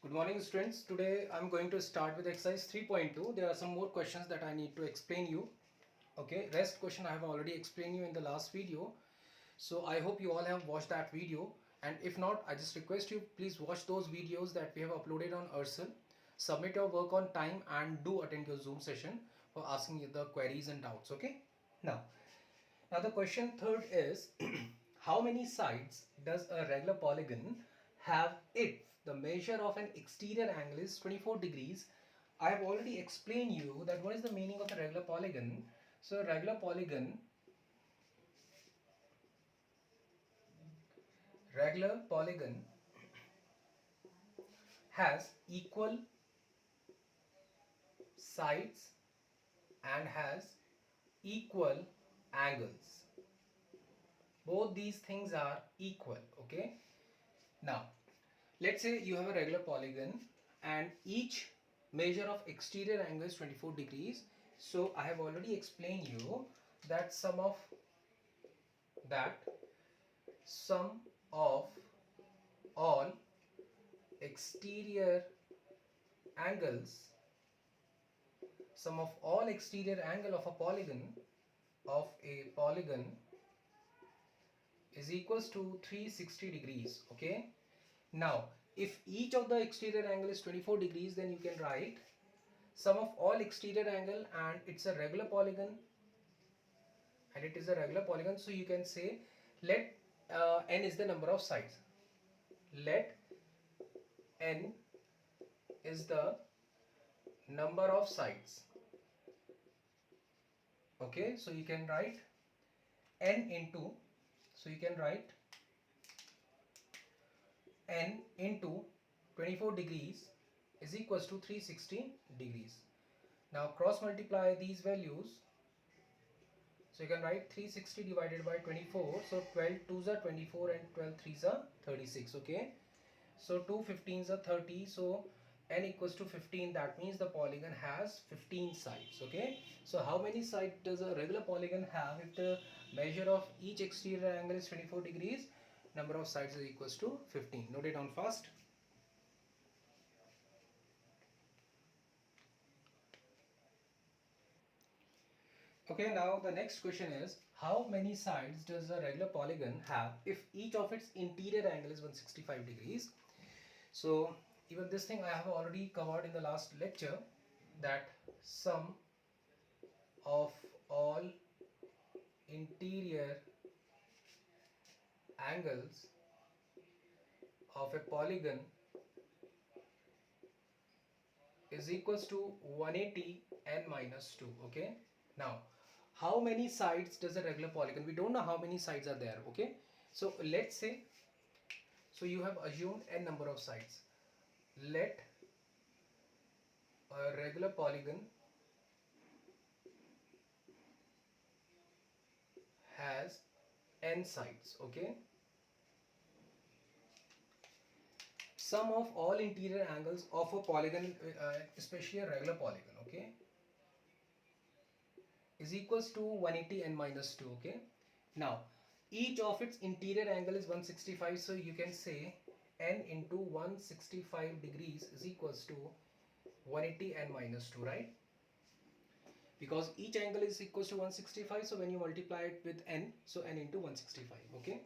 Good morning students. Today I'm going to start with exercise 3.2. There are some more questions that I need to explain you. Okay, rest question I have already explained you in the last video. So I hope you all have watched that video, and if not, I just request you please watch those videos that we have uploaded on Ursel. Submit your work on time and do attend your Zoom session for asking you the queries and doubts. Okay. Now the question third is how many sides does a regular polygon have if the measure of an exterior angle is 24 degrees? I have already explained you that what is the meaning of a regular polygon. So a regular polygon has equal sides and has equal angles. Both these things are equal. Okay. Now let's say you have a regular polygon and each measure of exterior angle is 24 degrees. So I have already explained you that sum of all exterior angles, sum of all exterior angle of a polygon is equals to 360 degrees. Okay. Now if each of the exterior angle is 24 degrees, then you can write sum of all exterior angle, and it's a regular polygon, so you can say let n is the number of sides. Let n is the number of sides. Okay, so you can write n into, so you can write n into 24 degrees is equals to 360 degrees. Now cross multiply these values. So you can write 360 divided by 24. So 12 2s are 24 and 12 3s are 36. Okay. So 2 15s are 30. So n equals to 15. That means the polygon has 15 sides. Okay. So how many sides does a regular polygon have if the measure of each exterior angle is 24 degrees? Number of sides is equals to 15. Note it down fast. Okay, now the next question is how many sides does a regular polygon have if each of its interior angle is 165 degrees? So even this thing I have already covered in the last lecture, that sum of all interior angles of a polygon is equals to 180 n minus 2. Okay. Now how many sides does a regular polygon? We don't know how many sides are there. Okay. So let's say, so you have assumed n number of sides. Let a regular polygon has n sides. Okay. Sum of all interior angles of a polygon, especially a regular polygon, okay, is equals to 180 n minus 2. Okay. Now each of its interior angle is 165, so you can say n into 165 degrees is equals to 180 n minus 2, right? Because each angle is equals to 165, so when you multiply it with n, so n into 165. Okay.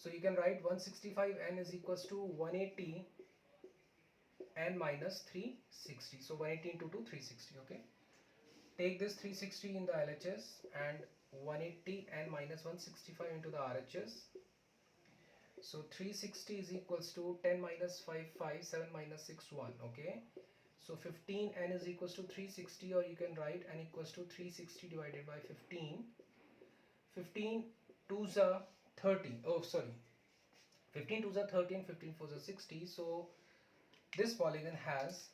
So you can write 165 n is equals to 180 n minus 360. So 180 into 2, 360. Okay. Take this 360 in the LHS and 180 n minus 165 into the RHS. So 360 is equals to 10 minus 5, 5, 7 minus 6, 1. Okay. So 15 n is equals to 360, or you can write n equals to 360 divided by 15. 15 2s are 30. Oh, sorry. 15 2s are 30 and 15 4s are 60. So this polygon has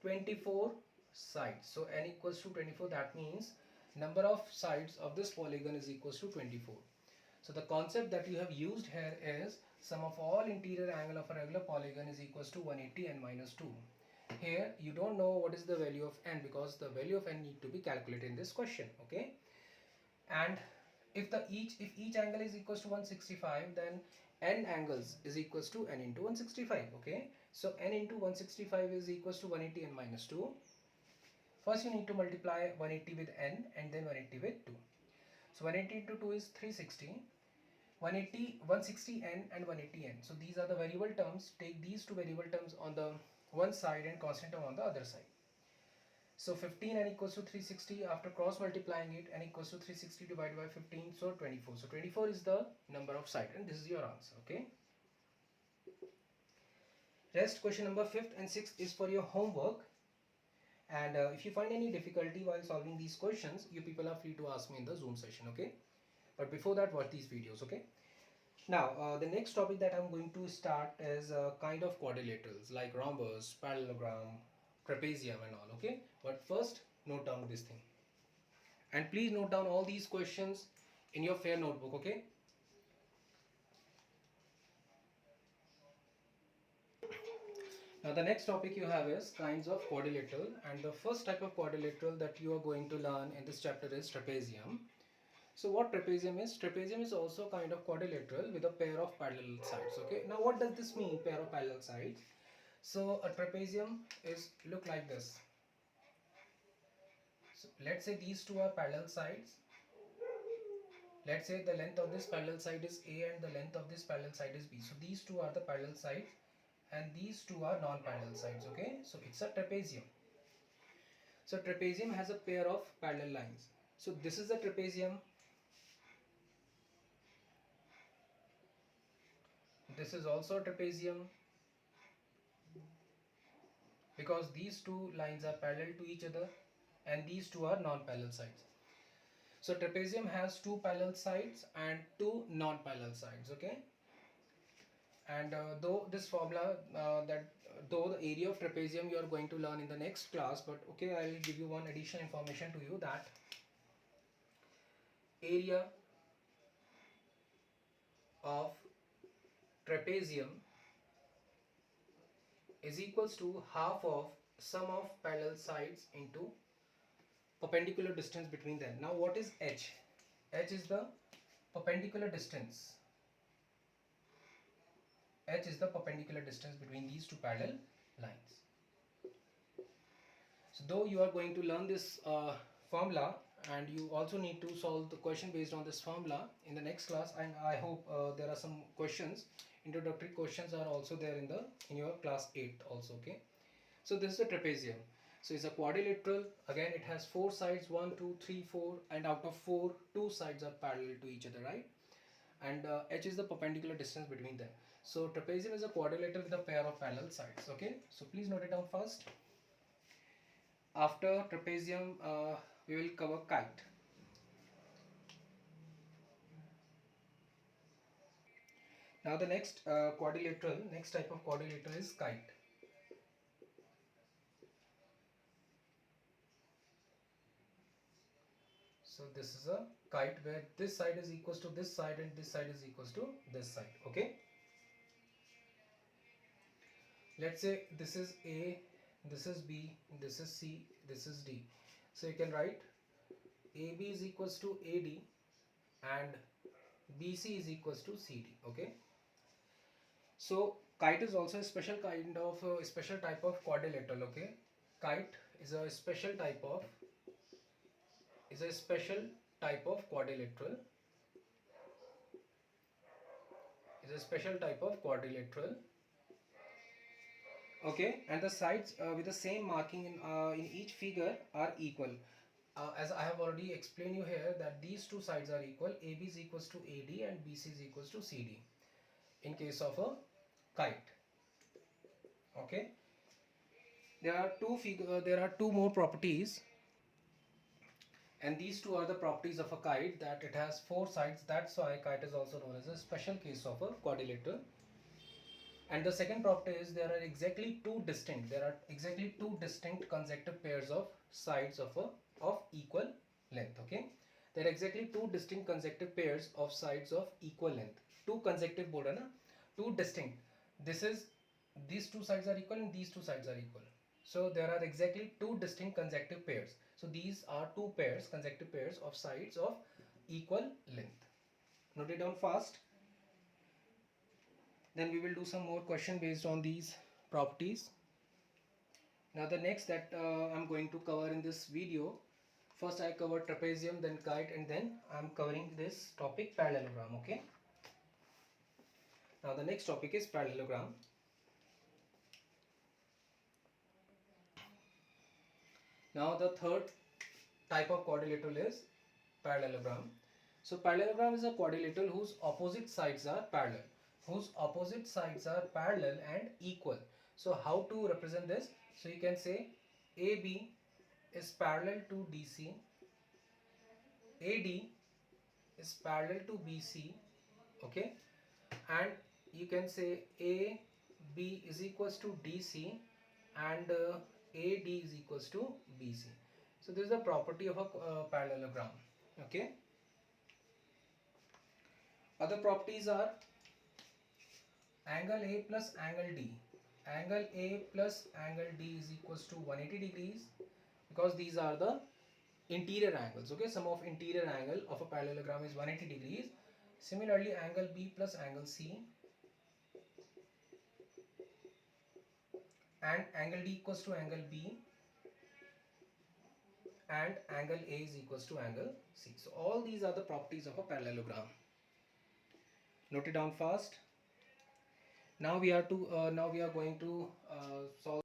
24 sides. So n equals to 24. That means number of sides of this polygon is equals to 24. So the concept that you have used here is sum of all interior angle of a regular polygon is equals to 180 n minus 2. Here you don't know what is the value of n because the value of n need to be calculated in this question. Okay. And if each angle is equals to 165, then n angles is equals to n into 165. Okay, so n into 165 is equals to 180 n minus 2. First you need to multiply 180 with n and then 180 with 2. So 180 into 2 is 360. 180, 160n and 180n. So these are the variable terms. Take these two variable terms on the one side and constant term on the other side. So 15n equals to 360. After cross multiplying it, n equals to 360 divided by 15, so 24. So 24 is the number of side, and this is your answer. Okay. Rest question number 5th and 6th is for your homework. And if you find any difficulty while solving these questions, you people are free to ask me in the Zoom session. Okay. But before that, watch these videos. Okay. Now, the next topic that I'm going to start is kind of quadrilaterals like rhombus, parallelogram, trapezium and all. Okay, but first note down this thing, and please note down all these questions in your fair notebook. Okay. Now the next topic you have is kinds of quadrilateral, and the first type of quadrilateral that you are going to learn in this chapter is trapezium. So what trapezium is? Trapezium is also kind of quadrilateral with a pair of parallel sides. Okay. Now what does this mean, pair of parallel sides? So a trapezium is look like this. So let's say these two are parallel sides. Let's say the length of this parallel side is A and the length of this parallel side is B. So these two are the parallel sides and these two are non-parallel sides. Okay. So it's a trapezium. So trapezium has a pair of parallel lines. So this is a trapezium. This is also a trapezium, because these two lines are parallel to each other and these two are non-parallel sides. So trapezium has two parallel sides and two non-parallel sides. Okay. And though this formula though the area of trapezium you are going to learn in the next class, but okay, I will give you one additional information to you, that area of trapezium is equals to half of sum of parallel sides into perpendicular distance between them. Now what is h? H is the perpendicular distance. H is the perpendicular distance between these two parallel lines. So though you are going to learn this formula, and you also need to solve the question based on this formula in the next class, and I hope there are some questions, introductory questions are also there in your class 8 also. Okay. So this is a trapezium. So it's a quadrilateral. Again, it has four sides, 1, 2, 3, 4, and out of 4, 2 sides are parallel to each other, right? And h is the perpendicular distance between them. So trapezium is a quadrilateral with a pair of parallel sides. Okay. So please note it down first. After trapezium, we will cover kite. Now the next next type of quadrilateral is kite. So this is a kite where this side is equals to this side and this side is equals to this side. Okay. Let's say this is A, this is B, this is C, this is D. So you can write AB is equals to AD and BC is equals to CD. Okay. So kite is also a special kind of special type of quadrilateral. Okay. Kite is a special type of quadrilateral. Okay, and the sides with the same marking in each figure are equal. As I have already explained you here, that these two sides are equal. AB is equals to AD and BC is equals to CD in case of a kite. Okay. There are two more properties, and these two are the properties of a kite, that it has four sides. That's why kite is also known as a special case of a quadrilateral. And the second property is there are exactly two distinct consecutive pairs of sides of equal length. Okay, there are exactly two distinct consecutive pairs of sides of equal length. Two consecutive board na, two distinct. These two sides are equal and these two sides are equal. So there are exactly two distinct consecutive pairs. So these are two pairs, consecutive pairs of sides of equal length. Note it down fast. Then we will do some more question based on these properties. Now the next that I'm going to cover in this video, first I covered trapezium, then kite, and then I'm covering this topic parallelogram. Okay. Now the next topic is parallelogram. Now the third type of quadrilateral is parallelogram. So parallelogram is a quadrilateral whose opposite sides are parallel. And equal. So how to represent this? So you can say AB is parallel to DC, AD is parallel to BC, okay, and you can say AB is equals to DC and AD is equals to BC. So this is the property of a parallelogram. Okay. Other properties are angle A plus angle D. Angle A plus angle D is equals to 180 degrees because these are the interior angles. Okay, sum of interior angle of a parallelogram is 180 degrees. Similarly, angle B plus angle C and angle D equals to angle B and angle A is equals to angle C. So all these are the properties of a parallelogram. Note it down fast. Now we are going to solve